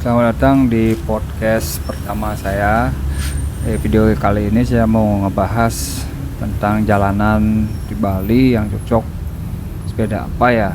Selamat datang di podcast pertama saya. Video kali ini saya mau ngebahas tentang jalanan di Bali yang cocok sepeda apa ya.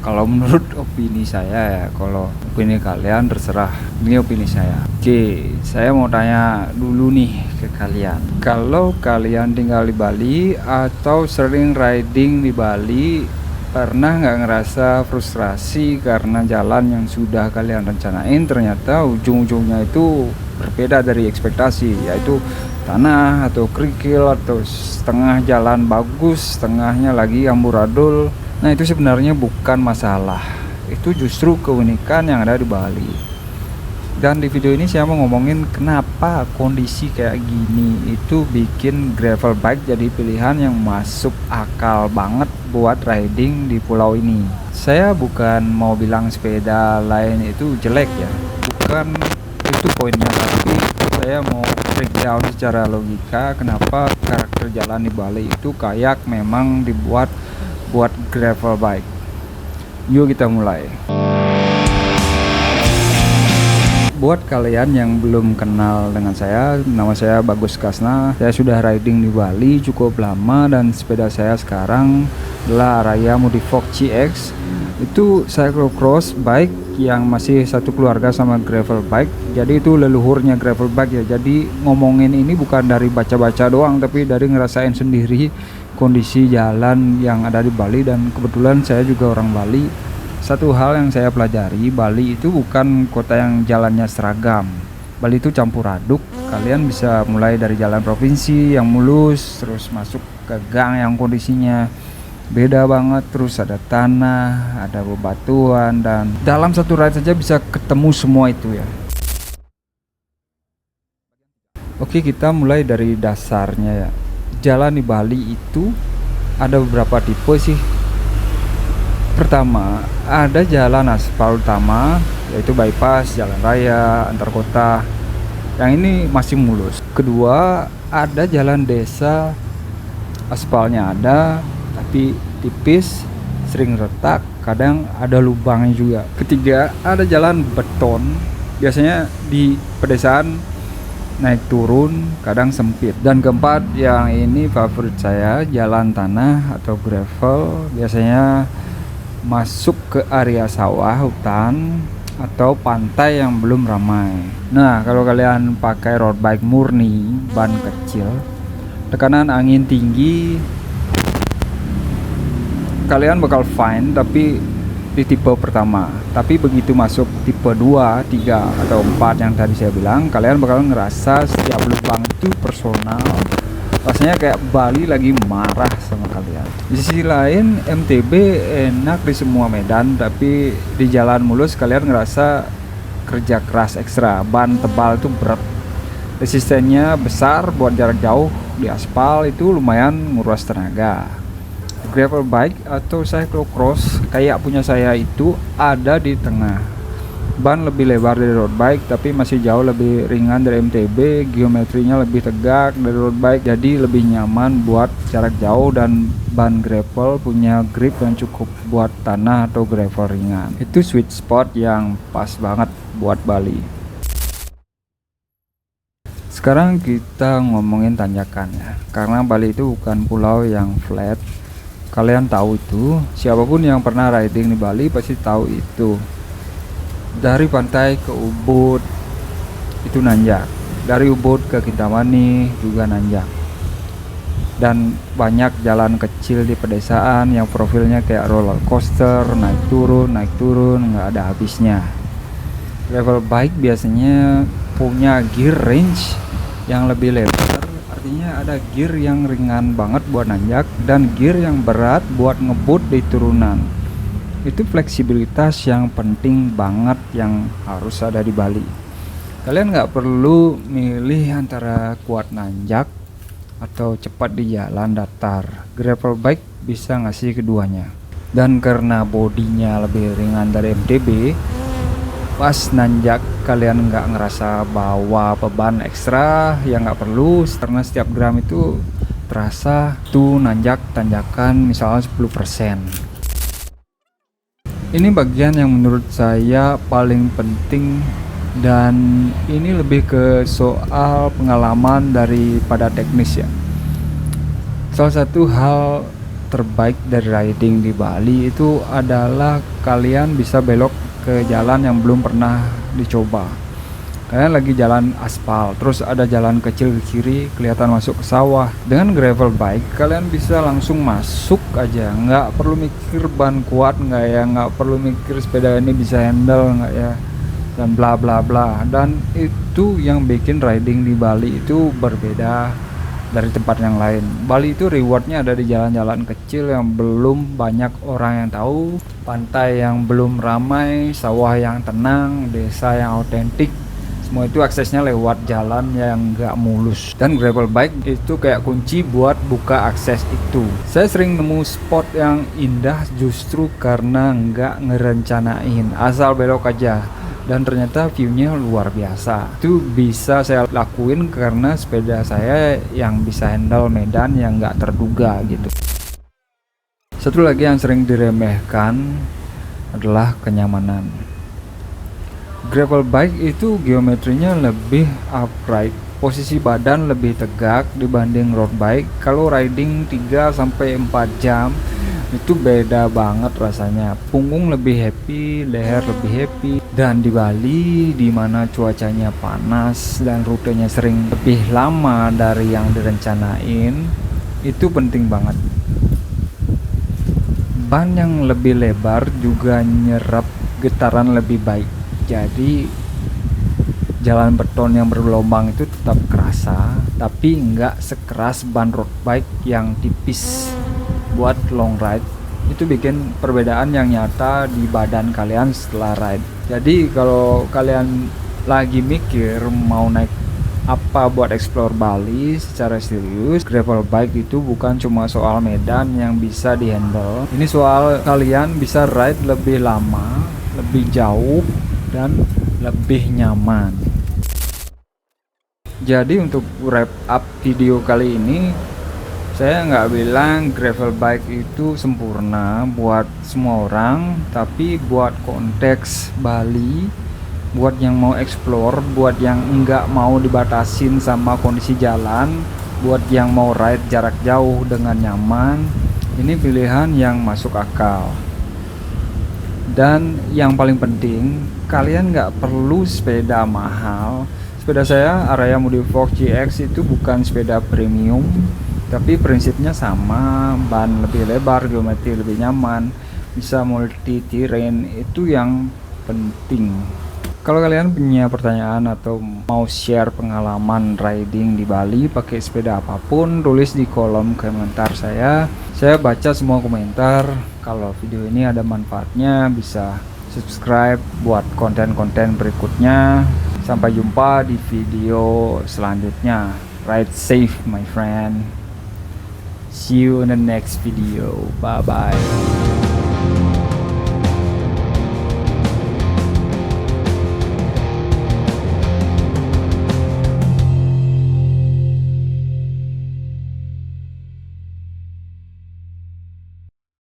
Kalau menurut opini saya ya, kalau opini kalian terserah. Ini opini saya. Oke, saya mau tanya dulu nih ke kalian. Kalau kalian tinggal di Bali atau sering riding di Bali, pernah nggak ngerasa frustrasi karena jalan yang sudah kalian rencanain ternyata ujung-ujungnya itu berbeda dari ekspektasi, yaitu tanah atau kerikil atau setengah jalan bagus, setengahnya lagi amburadul. Nah, itu sebenarnya bukan masalah, itu justru keunikan yang ada di Bali. Dan di video ini saya mau ngomongin kenapa kondisi kayak gini itu bikin gravel bike jadi pilihan yang masuk akal banget buat riding di pulau ini. Saya bukan mau bilang sepeda lain itu jelek ya, bukan itu poinnya, tapi saya mau breakdown secara logika kenapa karakter jalan di Bali itu kayak memang dibuat buat gravel bike. Yuk kita mulai. Buat kalian yang belum kenal dengan saya, nama saya Bagus Kasna. Saya sudah riding di Bali cukup lama dan sepeda saya sekarang adalah Raya Modifox GX. Itu cyclocross bike yang masih satu keluarga sama gravel bike. Jadi itu leluhurnya gravel bike ya. Jadi ngomongin ini bukan dari baca-baca doang, tapi dari ngerasain sendiri kondisi jalan yang ada di Bali, dan kebetulan saya juga orang Bali. Satu hal yang saya pelajari, Bali itu bukan kota yang jalannya seragam. Bali itu campur aduk. Kalian bisa mulai dari jalan provinsi yang mulus, terus masuk ke gang yang kondisinya beda banget, terus ada tanah, ada bebatuan, dan dalam satu ride saja bisa ketemu semua itu ya. Oke, kita mulai dari dasarnya ya. Jalan di Bali itu ada beberapa tipe sih. Pertama, ada jalan aspal utama, yaitu bypass, jalan raya, antar kota. Yang ini masih mulus. Kedua, ada jalan desa, aspalnya ada, tapi tipis, sering retak, kadang ada lubangnya juga. Ketiga, ada jalan beton, biasanya di pedesaan naik turun, kadang sempit. Dan keempat, yang ini favorit saya, jalan tanah atau gravel, biasanya masuk ke area sawah, hutan, atau pantai yang belum ramai. Nah, kalau kalian pakai road bike murni, ban kecil, tekanan angin tinggi, kalian bakal fine tapi di tipe pertama. Tapi begitu masuk tipe 2, 3, atau 4 yang tadi saya bilang, kalian bakal ngerasa setiap lubang itu personal. Rasanya kayak Bali lagi marah sama kalian. Di sisi lain, MTB enak di semua medan, tapi di jalan mulus kalian ngerasa kerja keras ekstra. Ban tebal itu berat, resistennya besar buat jarak jauh. Di aspal itu lumayan nguras tenaga. Gravel bike atau cyclocross kayak punya saya itu ada di tengah. Ban lebih lebar dari road bike tapi masih jauh lebih ringan dari MTB, geometrinya lebih tegak dari road bike, jadi lebih nyaman buat jarak jauh, dan ban gravel punya grip yang cukup buat tanah atau gravel ringan. Itu sweet spot yang pas banget buat Bali. Sekarang kita ngomongin tanjakannya, karena Bali itu bukan pulau yang flat. Kalian tahu itu, siapapun yang pernah riding di Bali pasti tahu itu. Dari pantai ke Ubud itu nanjak, dari Ubud ke Kintamani juga nanjak, dan banyak jalan kecil di pedesaan yang profilnya kayak roller coaster, naik turun, nggak ada habisnya. Gravel bike biasanya punya gear range yang lebih lebar, artinya ada gear yang ringan banget buat nanjak dan gear yang berat buat ngebut di turunan. Itu fleksibilitas yang penting banget yang harus ada di Bali. Kalian nggak perlu milih antara kuat nanjak atau cepat di jalan datar. Gravel bike bisa ngasih keduanya. Dan karena bodinya lebih ringan dari MTB, pas nanjak kalian nggak ngerasa bawa beban ekstra yang nggak perlu, karena setiap gram itu terasa tuh nanjak tanjakan misalnya 10%. Ini bagian yang menurut saya paling penting, dan ini lebih ke soal pengalaman daripada teknis ya. Salah satu hal terbaik dari riding di Bali itu adalah kalian bisa belok ke jalan yang belum pernah dicoba. Kalian lagi jalan aspal, terus ada jalan kecil ke kiri, kelihatan masuk ke sawah. Dengan gravel bike, kalian bisa langsung masuk aja, nggak perlu mikir ban kuat nggak ya, nggak perlu mikir sepeda ini bisa handle nggak ya, dan bla bla bla. Dan itu yang bikin riding di Bali itu berbeda dari tempat yang lain. Bali itu rewardnya ada di jalan-jalan kecil yang belum banyak orang yang tahu, pantai yang belum ramai, sawah yang tenang, desa yang autentik. Semua itu aksesnya lewat jalan yang gak mulus, dan gravel bike itu kayak kunci buat buka akses itu. Saya sering nemu spot yang indah justru karena nggak ngerencanain, asal belok aja, dan ternyata viewnya luar biasa. Itu bisa saya lakuin karena sepeda saya yang bisa handle medan yang nggak terduga gitu. Satu lagi yang sering diremehkan adalah kenyamanan. Gravel bike itu geometrinya lebih upright, posisi badan lebih tegak dibanding road bike. Kalau riding 3-4 jam itu beda banget rasanya. Punggung lebih happy, leher lebih happy. Dan di Bali dimana cuacanya panas dan rutenya sering lebih lama dari yang direncanain, itu penting banget. Ban yang lebih lebar juga nyerap getaran lebih baik. Jadi jalan beton yang bergelombang itu tetap kerasa, tapi nggak sekeras ban road bike yang tipis. Buat long ride itu bikin perbedaan yang nyata di badan kalian setelah ride. Jadi kalau kalian lagi mikir mau naik apa buat explore Bali secara serius, gravel bike itu bukan cuma soal medan yang bisa dihandle. Ini soal kalian bisa ride lebih lama, lebih jauh, dan lebih nyaman. Jadi untuk wrap up video kali ini, saya nggak bilang gravel bike itu sempurna buat semua orang, tapi buat konteks Bali, buat yang mau explore, buat yang nggak mau dibatasin sama kondisi jalan, buat yang mau ride jarak jauh dengan nyaman, ini pilihan yang masuk akal. Dan yang paling penting, kalian nggak perlu sepeda mahal. Sepeda saya Araya Modifox GX itu bukan sepeda premium, tapi prinsipnya sama, ban lebih lebar, geometri lebih nyaman, bisa multi terrain, itu yang penting. Kalau kalian punya pertanyaan atau mau share pengalaman riding di Bali pakai sepeda apapun, tulis di kolom komentar saya. Saya baca semua komentar. Kalau video ini ada manfaatnya, bisa subscribe buat konten-konten berikutnya. Sampai jumpa di video selanjutnya. Ride safe my friend. See you in the next video. Bye bye.